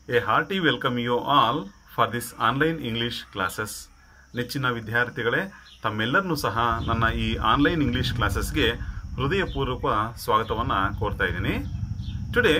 A hearty welcome you all for this online English classes. ನೆಚ್ಚಿನ ವಿದ್ಯಾರ್ಥಿಗಳೇ, ತಮ್ಮೆಲ್ಲರನ್ನೂ ಸಹ ನನ್ನ ಈ ಆನ್ಲೈನ್ ಇಂಗ್ಲಿಷ್ ಕ್ಲಾಸಸ್ಗೆ ಹೃದಯಪೂರ್ವಕ ಸ್ವಾಗತವನ್ನು ಕೋರ್ತಾ ಇದ್ದೀನಿ. Today,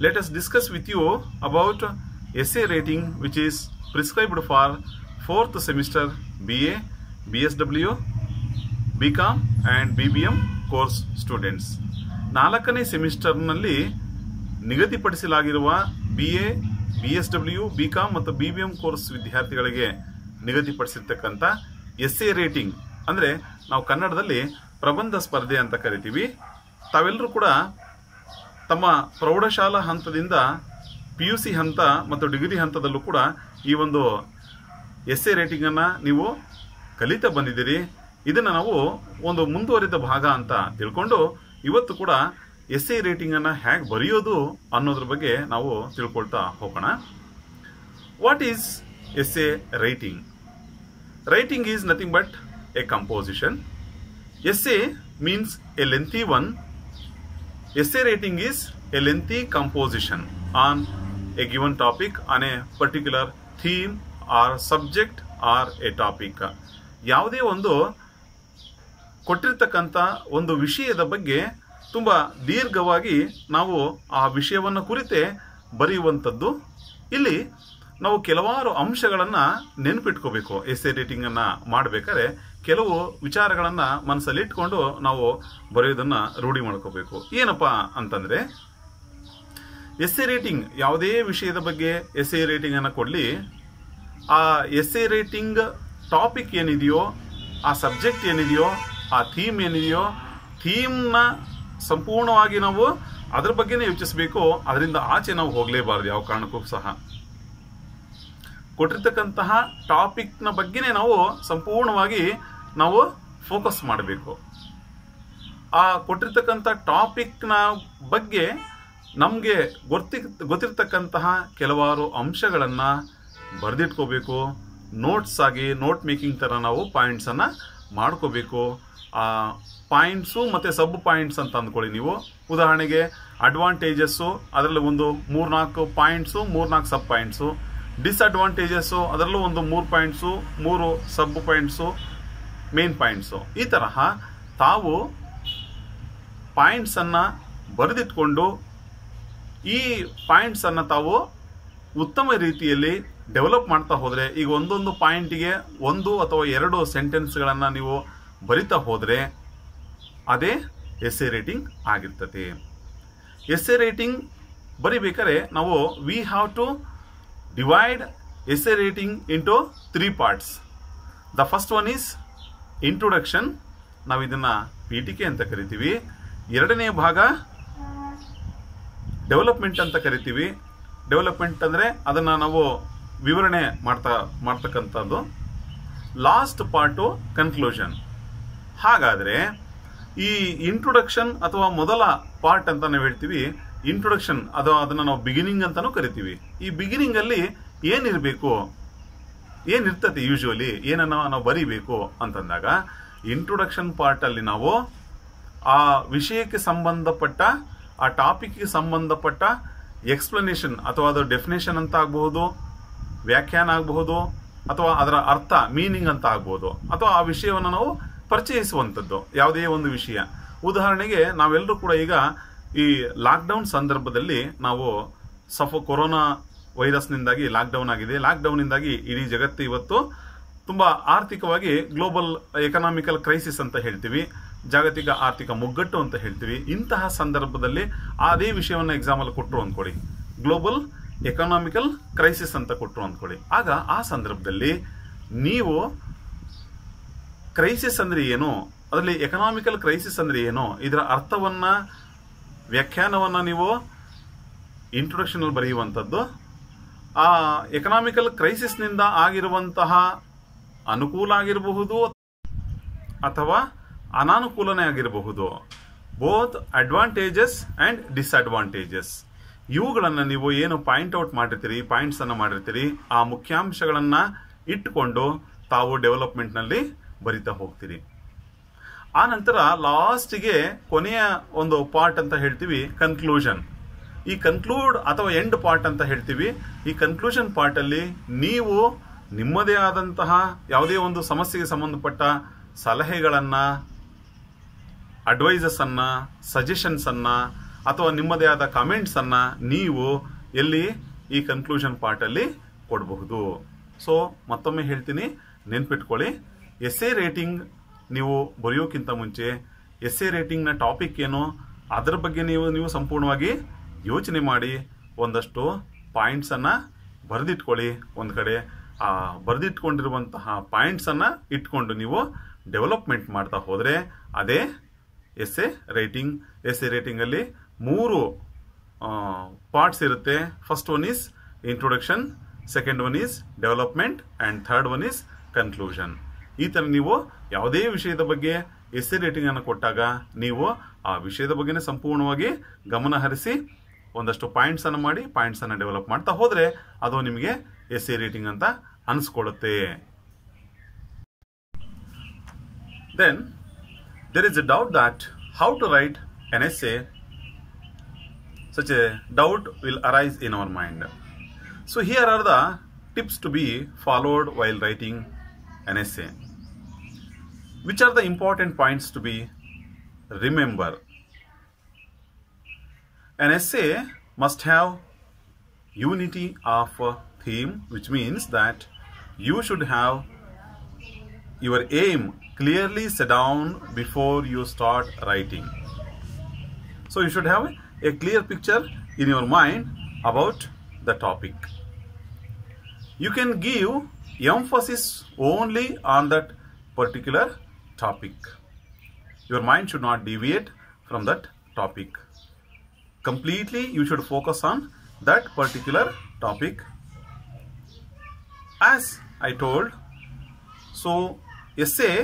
let us discuss with you about essay rating which is prescribed for 4th semester BA, BSW, BCom and BBM course students. 4ನೇ ಸೆಮಿಸ್ಟರ್ನಲ್ಲಿ ನಿಗದಿಪಡಿಸಲಾಗಿರುವ BA, BSW, BCom ಮತ್ತು BBM ಕೋರ್ಸ್ ವಿದ್ಯಾರ್ಥಿಗಳಿಗೆ ನಿಗದಿಪಡಿಸಿರ್ತಕ್ಕಂಥ ಎಸ್ಎ ರೇಟಿಂಗ್ ಅಂದರೆ ನಾವು ಕನ್ನಡದಲ್ಲಿ ಪ್ರಬಂಧ ಸ್ಪರ್ಧೆ ಅಂತ ಕರಿತೀವಿ. ತಾವೆಲ್ಲರೂ ಕೂಡ ತಮ್ಮ ಪ್ರೌಢಶಾಲಾ ಹಂತದಿಂದ PUC ಹಂತ ಮತ್ತು ಡಿಗ್ರಿ ಹಂತದಲ್ಲೂ ಕೂಡ ಈ ಒಂದು ಎಸ್ಎ ರೇಟಿಂಗನ್ನು ನೀವು ಕಲಿತಾ ಬಂದಿದ್ದೀರಿ. ಇದನ್ನು ನಾವು ಒಂದು ಮುಂದುವರಿದ ಭಾಗ ಅಂತ ತಿಳ್ಕೊಂಡು ಇವತ್ತು ಕೂಡ ಎಸ್ಎ ರೇಟಿಂಗನ್ನು ಹೇಗೆ ಬರೆಯೋದು ಅನ್ನೋದ್ರ ಬಗ್ಗೆ ನಾವು ತಿಳ್ಕೊಳ್ತಾ ಹೋಗೋಣ. What is essay writing? Writing is nothing but a composition. Essay means a lengthy one. Essay rating is a lengthy composition on a given topic, on a particular theme or subject or a topic. ಯಾವುದೇ ಒಂದು ಕೊಟ್ಟಿರ್ತಕ್ಕಂಥ ಒಂದು ವಿಷಯದ ಬಗ್ಗೆ ತುಂಬ ದೀರ್ಘವಾಗಿ ನಾವು ಆ ವಿಷಯವನ್ನು ಕುರಿತೇ ಬರೆಯುವಂಥದ್ದು. ಇಲ್ಲಿ ನಾವು ಕೆಲವಾರು ಅಂಶಗಳನ್ನು ನೆನಪಿಟ್ಕೋಬೇಕು. ಎಸ್ಎ ರೇಟಿಂಗನ್ನು ಮಾಡಬೇಕಾದ್ರೆ ಕೆಲವು ವಿಚಾರಗಳನ್ನು ಮನಸ್ಸಲ್ಲಿ ಇಟ್ಕೊಂಡು ನಾವು ಬರೆಯೋದನ್ನು ರೂಢಿ ಮಾಡ್ಕೋಬೇಕು. ಏನಪ್ಪ ಅಂತಂದರೆ, ಎಸ್ಎ ರೇಟಿಂಗ್ ಯಾವುದೇ ವಿಷಯದ ಬಗ್ಗೆ ಎಸ್ಎ ರೇಟಿಂಗನ್ನು ಕೊಡಲಿ, ಆ ಎಸ್ಎ ರೇಟಿಂಗ್ ಟಾಪಿಕ್ ಏನಿದೆಯೋ, ಆ ಸಬ್ಜೆಕ್ಟ್ ಏನಿದೆಯೋ, ಆ ಥೀಮ್ ಏನಿದೆಯೋ, ಥೀಮ್ನ ಸಂಪೂರ್ಣವಾಗಿ ನಾವು ಅದ್ರ ಬಗ್ಗೆನೇ ಯೋಚಿಸಬೇಕು. ಅದರಿಂದ ಆಚೆ ನಾವು ಹೋಗಲೇಬಾರದು ಯಾವ ಕಾರಣಕ್ಕೂ ಸಹ. ಕೊಟ್ಟಿರ್ತಕ್ಕಂತಹ ಟಾಪಿಕ್ನ ಬಗ್ಗೆನೇ ನಾವು ಸಂಪೂರ್ಣವಾಗಿ ನಾವು ಫೋಕಸ್ ಮಾಡಬೇಕು. ಆ ಕೊಟ್ಟಿರ್ತಕ್ಕಂಥ ಟಾಪಿಕ್ನ ಬಗ್ಗೆ ನಮಗೆ ಗೊತ್ತಿರ್ತಕ್ಕಂತಹ ಕೆಲವಾರು ಅಂಶಗಳನ್ನು ಬರೆದಿಟ್ಕೋಬೇಕು. ನೋಟ್ಸ್ ಆಗಿ ನೋಟ್ ಮೇಕಿಂಗ್ ಥರ ನಾವು ಪಾಯಿಂಟ್ಸನ್ನು ಮಾಡ್ಕೋಬೇಕು. ಆ ಪಾಯಿಂಟ್ಸು ಮತ್ತು ಸಬ್ ಪಾಯಿಂಟ್ಸ್ ಅಂತ ಅಂದ್ಕೊಳ್ಳಿ ನೀವು. ಉದಾಹರಣೆಗೆ ಅಡ್ವಾಂಟೇಜಸ್ಸು, ಅದರಲ್ಲಿ ಒಂದು 3-4 ಪಾಯಿಂಟ್ಸು, 3-4 ಸಬ್ ಪಾಯಿಂಟ್ಸು. ಡಿಸ್ಅಡ್ವಾಂಟೇಜಸ್ಸು, ಅದರಲ್ಲೂ ಒಂದು 3 ಪಾಯಿಂಟ್ಸು, 3 ಸಬ್ ಪಾಯಿಂಟ್ಸು, ಮೇನ್ ಪಾಯಿಂಟ್ಸು. ಈ ತರಹ ತಾವು ಪಾಯಿಂಟ್ಸನ್ನು ಬರೆದಿಟ್ಕೊಂಡು ಈ ಪಾಯಿಂಟ್ಸನ್ನು ತಾವು ಉತ್ತಮ ರೀತಿಯಲ್ಲಿ ಡೆವಲಪ್ ಮಾಡ್ತಾ ಹೋದರೆ, ಈಗ ಒಂದೊಂದು ಪಾಯಿಂಟಿಗೆ 1 ಅಥವಾ 2 ಸೆಂಟೆನ್ಸ್ಗಳನ್ನು ನೀವು ಬರಿತಾ ಹೋದರೆ ಅದೇ ಎಸ್ಎ ರೇಟಿಂಗ್ ಆಗಿರ್ತದೆ. ಎಸ್ಎ ರೇಟಿಂಗ್ ಬರಿಬೇಕಾದ್ರೆ ನಾವು we have to divide essay writing into 3 parts. The first one is introduction. ನಾವು ಇದನ್ನು ಪೀಠಿಕೆ ಅಂತ ಕರಿತೀವಿ. ಎರಡನೇ ಭಾಗ ಡೆವಲಪ್ಮೆಂಟ್ ಅಂತ ಕರಿತೀವಿ. ಡೆವಲಪ್ಮೆಂಟ್ ಅಂದರೆ ಅದನ್ನು ನಾವು ವಿವರಣೆ ಮಾಡ್ತಕ್ಕಂಥದ್ದು. Last part conclusion. ಹಾಗಾದರೆ ಈ ಇಂಟ್ರೊಡಕ್ಷನ್ ಅಥವಾ ಮೊದಲ ಪಾರ್ಟ್ ಅಂತ ನಾವು ಹೇಳ್ತೀವಿ, ಇಂಟ್ರೊಡಕ್ಷನ್ ಅಥವಾ ಅದನ್ನು ನಾವು ಬಿಗಿನಿಂಗ್ ಅಂತಾನೂ ಕರಿತೀವಿ. ಈ ಬಿಗಿನಿಂಗಲ್ಲಿ ಏನಿರಬೇಕು, ಏನಿರ್ತದೆ ಯೂಶುವಲಿ, ಏನನ್ನು ನಾವು ಬರೀಬೇಕು ಅಂತಂದಾಗ ಇಂಟ್ರೊಡಕ್ಷನ್ ಪಾರ್ಟಲ್ಲಿ ನಾವು ಆ ವಿಷಯಕ್ಕೆ ಸಂಬಂಧಪಟ್ಟ, ಆ ಟಾಪಿಕ್ಗೆ ಸಂಬಂಧಪಟ್ಟ ಎಕ್ಸ್ಪ್ಲನೇಷನ್ ಅಥವಾ ಅದರ ಡೆಫಿನೇಷನ್ ಅಂತ ಆಗಬಹುದು, ವ್ಯಾಖ್ಯಾನ ಆಗಬಹುದು, ಅಥವಾ ಅದರ ಅರ್ಥ ಮೀನಿಂಗ್ ಅಂತ ಆಗ್ಬೋದು, ಅಥವಾ ಆ ವಿಷಯವನ್ನು ನಾವು ಪರಿಚಯಿಸುವಂಥದ್ದು ಯಾವುದೇ ಒಂದು ವಿಷಯ. ಉದಾಹರಣೆಗೆ ನಾವೆಲ್ಲರೂ ಕೂಡ ಈಗ ಈ ಲಾಕ್ಡೌನ್ ಸಂದರ್ಭದಲ್ಲಿ ನಾವು ಕೊರೋನಾ ವೈರಸ್ನಿಂದಾಗಿ ಲಾಕ್ಡೌನ್ ಆಗಿದೆ. ಲಾಕ್ಡೌನ್ನಿಂದಾಗಿ ಇಡೀ ಜಗತ್ತು ಇವತ್ತು ತುಂಬ ಆರ್ಥಿಕವಾಗಿ ಗ್ಲೋಬಲ್ ಎಕನಾಮಿಕಲ್ ಕ್ರೈಸಿಸ್ ಅಂತ ಹೇಳ್ತೀವಿ, ಜಾಗತಿಕ ಆರ್ಥಿಕ ಮುಗ್ಗಟ್ಟು ಅಂತ ಹೇಳ್ತೀವಿ. ಇಂತಹ ಸಂದರ್ಭದಲ್ಲಿ ಅದೇ ವಿಷಯವನ್ನು ಎಕ್ಸಾಮಲ್ಲಿ ಕೊಟ್ಟರು ಅಂದ್ಕೊಳ್ಳಿ, ಗ್ಲೋಬಲ್ ಎಕನಾಮಿಕಲ್ ಕ್ರೈಸಿಸ್ ಅಂತ ಕೊಟ್ಟರು ಅಂದ್ಕೊಳ್ಳಿ. ಆಗ ಆ ಸಂದರ್ಭದಲ್ಲಿ ನೀವು ಕ್ರೈಸಿಸ್ ಅಂದರೆ ಏನು, ಅದರಲ್ಲಿ ಎಕನಾಮಿಕಲ್ ಕ್ರೈಸಿಸ್ ಅಂದರೆ ಏನು, ಇದರ ಅರ್ಥವನ್ನು, ವ್ಯಾಖ್ಯಾನವನ್ನು ನೀವು ಇಂಟ್ರೊಡಕ್ಷನಲ್ಲಿ ಬರೆಯುವಂಥದ್ದು. ಆ ಎಕನಾಮಿಕಲ್ ಕ್ರೈಸಿಸ್ನಿಂದ ಆಗಿರುವಂತಹ ಅನುಕೂಲ ಆಗಿರಬಹುದು ಅಥವಾ ಅನಾನುಕೂಲನೇ ಆಗಿರಬಹುದು. ಬೋತ್ ಅಡ್ವಾಂಟೇಜಸ್ ಆ್ಯಂಡ್ ಡಿಸ್ಅಡ್ವಾಂಟೇಜಸ್ ಇವುಗಳನ್ನು ನೀವು ಏನು ಪಾಯಿಂಟ್ಔಟ್ ಮಾಡಿರ್ತೀರಿ, ಪಾಯಿಂಟ್ಸನ್ನು ಮಾಡಿರ್ತೀರಿ, ಆ ಮುಖ್ಯಾಂಶಗಳನ್ನು ಇಟ್ಟುಕೊಂಡು ತಾವು ಡೆವಲಪ್ಮೆಂಟ್ನಲ್ಲಿ ಬರಿತಾ ಹೋಗ್ತೀರಿ. ಆ ನಂತರ ಲಾಸ್ಟಿಗೆ ಕೊನೆಯ ಒಂದು ಪಾರ್ಟ್ ಅಂತ ಹೇಳ್ತೀವಿ ಕನ್ಕ್ಲೂಷನ್. ಈ ಕನ್ಕ್ಲೂಡ್ ಅಥವಾ ಎಂಡ್ ಪಾರ್ಟ್ ಅಂತ ಹೇಳ್ತೀವಿ. ಈ ಕನ್ಕ್ಲೂಷನ್ ಪಾರ್ಟ್ ಅಲ್ಲಿ ನೀವು ನಿಮ್ಮದೇ ಆದಂತಹ ಯಾವುದೇ ಒಂದು ಸಮಸ್ಯೆಗೆ ಸಂಬಂಧಪಟ್ಟ ಸಲಹೆಗಳನ್ನ, ಅಡ್ವೈಸಸ್ ಅನ್ನ, ಸಜೆಷನ್ಸ್ ಅನ್ನ ಅಥವಾ ನಿಮ್ಮದೇ ಆದ ಕಾಮೆಂಟ್ಸ್ ಅನ್ನ ನೀವು ಎಲ್ಲಿ ಈ ಕನ್ಕ್ಲೂಷನ್ ಪಾರ್ಟ್ ಅಲ್ಲಿ ಕೊಡಬಹುದು. ಸೊ ಮತ್ತೊಮ್ಮೆ ಹೇಳ್ತೀನಿ, ನೆನ್ಪಿಟ್ಕೊಳ್ಳಿ, ಎಸ್ಸೆ ರೇಟಿಂಗ್ ನೀವು ಬರೆಯೋಕ್ಕಿಂತ ಮುಂಚೆ ಎಸ್ಸೆ ರೇಟಿಂಗ್ನ ಟಾಪಿಕ್ ಏನು ಅದರ ಬಗ್ಗೆ ನೀವು ಸಂಪೂರ್ಣವಾಗಿ ಯೋಚನೆ ಮಾಡಿ ಒಂದಷ್ಟು ಪಾಯಿಂಟ್ಸ್ ಅನ್ನ ಬರೆದಿಟ್ಕೊಳ್ಳಿ. ಒಂದು ಕಡೆ ಆ ಬರೆದಿಟ್ಕೊಂಡಿರುವಂತಹ ಪಾಯಿಂಟ್ಸ್ ಅನ್ನ ಇಟ್ಕೊಂಡು ನೀವು ಡೆವಲಪ್ಮೆಂಟ್ ಮಾಡ್ತಾ ಹೋದ್ರೆ ಅದೇ ಎಸ್ಸೆ ರೇಟಿಂಗ್. ಎಸ್ಸೆ ರೇಟಿಂಗ್ ಅಲ್ಲಿ 3 ಪಾರ್ಟ್ಸ್ ಇರುತ್ತೆ. First one is introduction, second one is development and third one is conclusion. ಈ ತರ ನೀವು ಯಾವುದೇ ವಿಷಯದ ಬಗ್ಗೆ ಎಸ್ಸೆ ರೇಟಿಂಗ್ ಅನ್ನು ಕೊಟ್ಟಾಗ ನೀವು ಆ ವಿಷಯದ ಬಗ್ಗೆನೇ ಸಂಪೂರ್ಣವಾಗಿ ಗಮನ ಹರಿಸಿ ಒಂದಷ್ಟು ಪಾಯಿಂಟ್ಸ್ ಅನ್ನು ಮಾಡಿ ಪಾಯಿಂಟ್ಸ್ ಅನ್ನು ಡೆವಲಪ್ ಮಾಡ್ತಾ ಹೋದ್ರೆ ಅದು ನಿಮಗೆ ಎಸ್ಸೆ ರೇಟಿಂಗ್ ಅಂತ ಅನಿಸ್ಕೊಳ್ಳುತ್ತೆ. Then there is a doubt that how to write an essay. Such a doubt will arise in our mind. So here are the tips to be followed while writing an essay. Which are the important points to be remember? An essay must have unity of theme, which means that you should have your aim clearly set down before you start writing. So you should have a clear picture in your mind about the topic. You can give emphasis only on that particular topic. Your mind should not deviate from that topic. Completely you should focus on that particular topic. As I told, so essay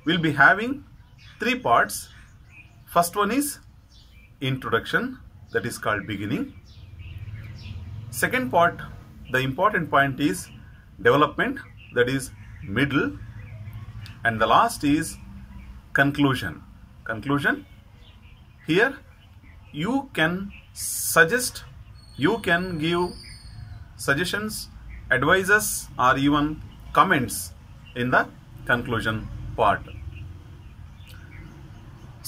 will be having 3 parts. First one is introduction, that is called beginning. Second part, the important point is development, that is middle. And the last is conclusion. Conclusion, here you can suggest, you can give suggestions, advices or even comments in the conclusion part.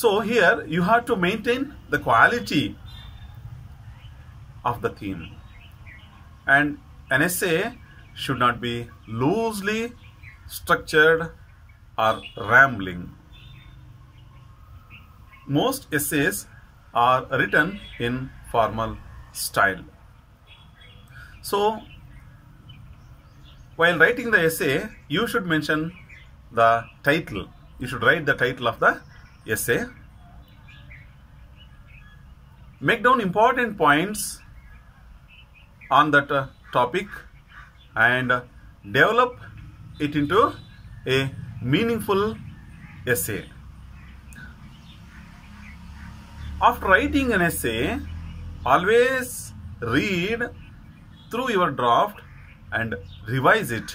So here you have to maintain the quality of the theme, and an essay should not be loosely structured or rambling. Most essays are written in formal style. So while writing the essay, you should mention the title. You should write the title of the essay. Make down important points on that topic and develop it into a meaningful essay. After writing an essay, always read through your draft and revise it,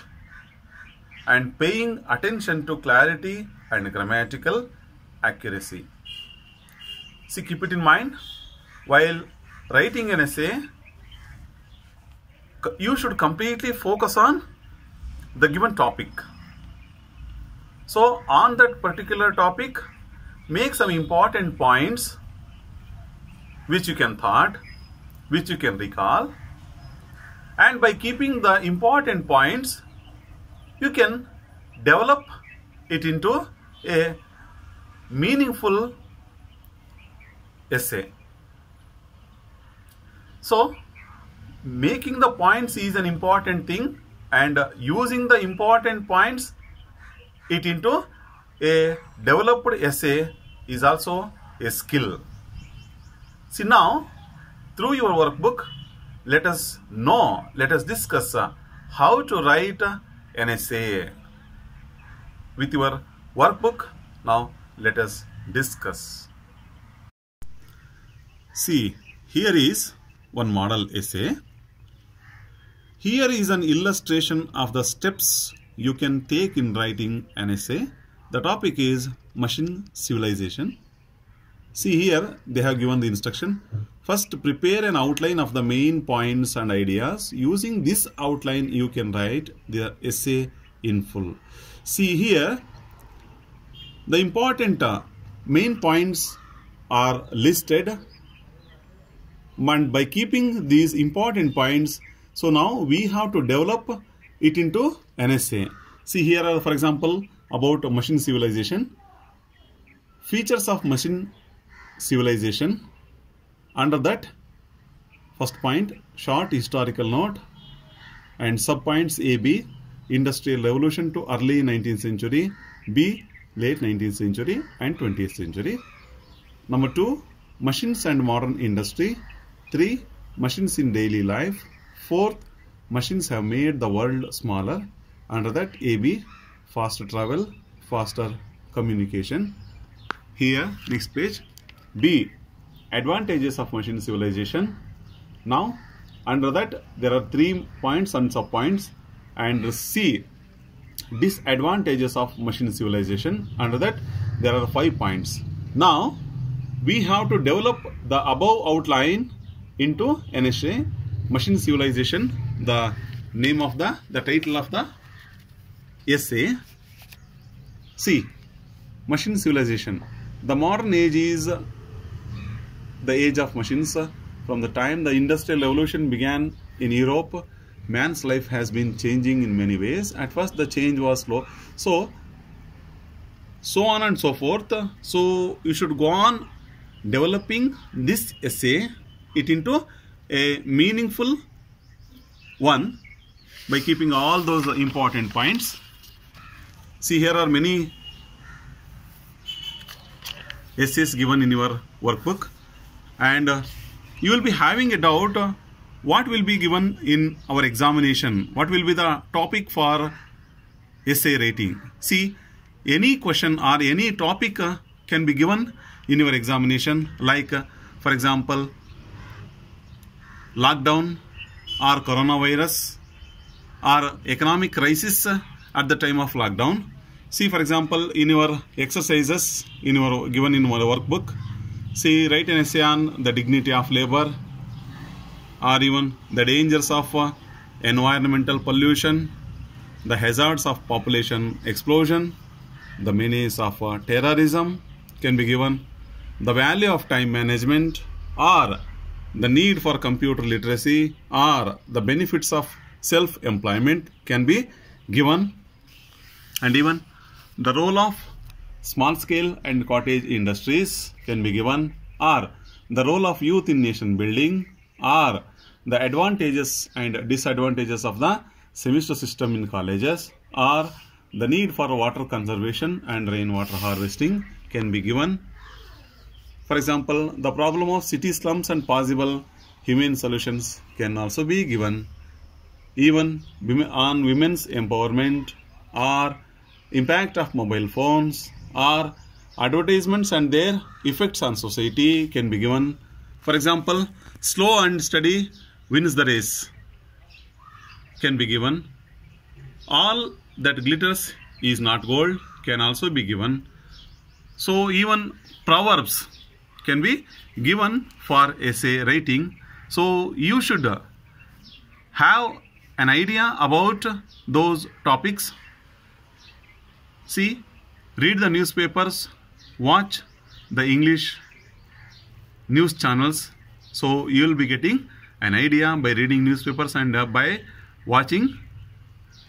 and paying attention to clarity and grammatical accuracy. See, keep it in mind, while writing an essay, you should completely focus on the given topic. So on that particular topic, make some important points which you can thought, which you can recall, and by keeping the important points, you can develop it into a meaningful essay. So making the points is an important thing, and using the important points it into a developed essay is also a skill. See, now through your workbook, let us discuss how to write an essay. With your workbook, now let us discuss. See, here is one model essay. Here is an illustration of the steps you can take in writing an essay. The topic is machine civilization. See here, they have given the instruction. First, prepare an outline of the main points and ideas. Using this outline, you can write the essay in full. See here, the important main points are listed, and by keeping these important points, so now we have to develop it into an essay. See here are, for example, about machine civilization, features of machine civilization. Under that, first point, short historical note, and subpoints A, B, industrial revolution to early 19th century, B, late 19th century and 20th century. Number 2, machines and modern industry. 3, machines in daily life. 4th, machines have made the world smaller. Under that, AB, faster travel, faster communication. Here, next page, B, advantages of machine civilization. Now, under that, there are 3 points and subpoints. And C, disadvantages of machine civilization. Under that, there are 5 points. Now, we have to develop the above outline into an essay. Machine civilization, the name of the title of the essay. See, machine civilization. The modern age is the age of machines. From the time the industrial revolution began in Europe, man's life has been changing in many ways. At first, the change was slow. So on and so forth. So you should go on developing this essay, it into a meaningful one by keeping all those important points. See, here are many essays given in your workbook, and you will be having a doubt what will be given in our examination, what will be the topic for essay rating. See, any question or any topic can be given in your examination, like for example, lockdown or coronavirus or economic crisis at the time of lockdown. See, for example, in your exercises given in your workbook, see, write an essay on the dignity of labor, or even the dangers of environmental pollution, the hazards of population explosion, the menace of terrorism can be given, the value of time management, or the need for computer literacy, or the benefits of self-employment can be given, and even the role of small-scale and cottage industries can be given, or the role of youth in nation building, or the advantages and disadvantages of the semester system in colleges, or the need for water conservation and rainwater harvesting can be given. For example, the problem of city slums and possible humane solutions can also be given. Even on women's empowerment, or impact of mobile phones, or advertisements and their effects on society can be given. For example, slow and steady wins the race can be given. All that glitters is not gold can also be given. So even proverbs can be given for essay writing. So you should have an idea about those topics. See, read the newspapers, watch the English news channels. So you will be getting an idea by reading newspapers and by watching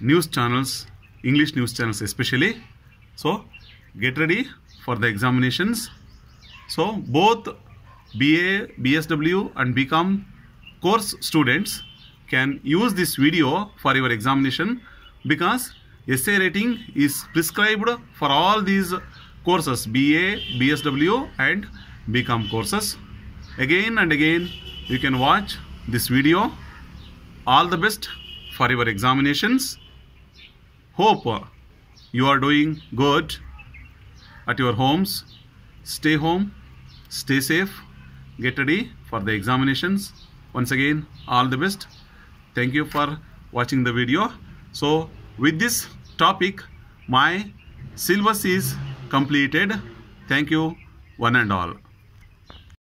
news channels, English news channels especially. So get ready for the examinations. So both BA, BSW and BCom course students can use this video for your examination, because essay rating is prescribed for all these courses, BA, BSW and BCom courses. Again and again you can watch this video. All the best for your examinations. Hope you are doing good at your homes. Stay home, stay safe, get ready for the examinations. Once again, all the best. Thank you for watching the video. So with this topic, my syllabus is completed. Thank you one and all.